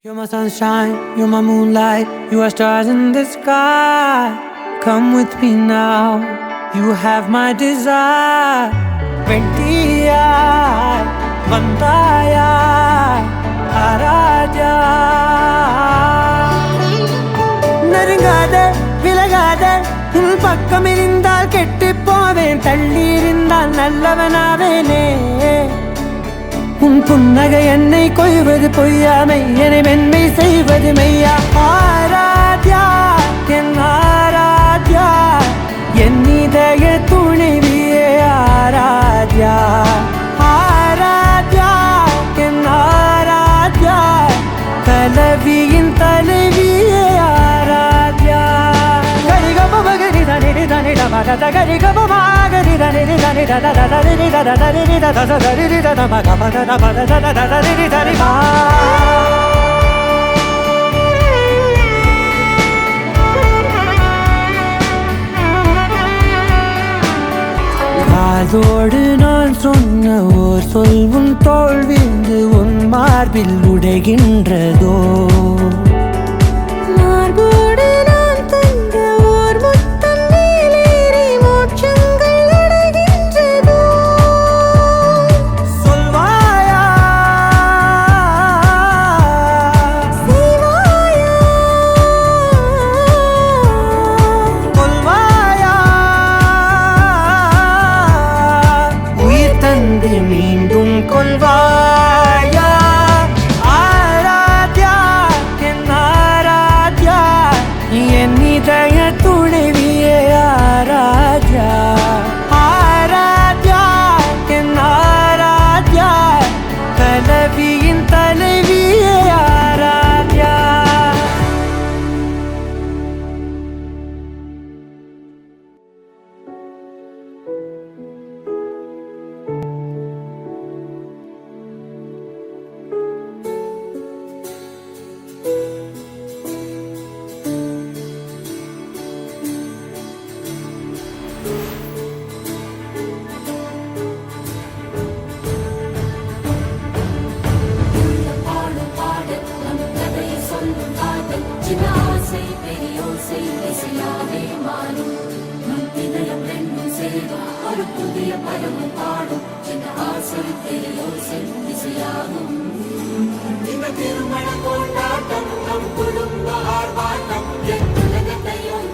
You're my sunshine, you're my moonlight, you are stars in the sky. Come with me now, you have my desire. Vendiya, vandaya, araja. Naringade, vilagade, un pakkam irundal ketti poven, thalli irundal nallavanavene. உன் புன்னகை என்னை கொய்வது பொய்யாமை, என்னை மென்மை செய்வது மெய்யா. ஆராத்யா என் ஆராத்யா, என் இதய துணைவியே ஆராத்யா. ஆராத்யா என் ஆராத்யா, கலவியின் தலைவியே ஆராத்யா. கரிகப மகரி தனி தனி டமக கரிகப மகரி தனி தனி தனி தனி தனி தனி தனி காதோடு நான் சொன்ன ஓர் சொல் உன் தோள் விந்து உன் மார்பில் உடைகின்றதோ. மீண்டும் கொள்வாயா ஆராத்யா என் ஆராத்யா, என் இதய துணைவியே ஆராத்யா. ஆராத்யா என் ஆராத்யா, கலவியின் தலைவியே ஆராத்யா. ஒரு புதிய பருவம் பாடும் இந்த ஆசை பெரியோசை இசையாகும். இந்த திருமண கொண்டாட்டம் நம் குடும்ப ஆர்ப்பாட்டம், என் உலகத்தையும்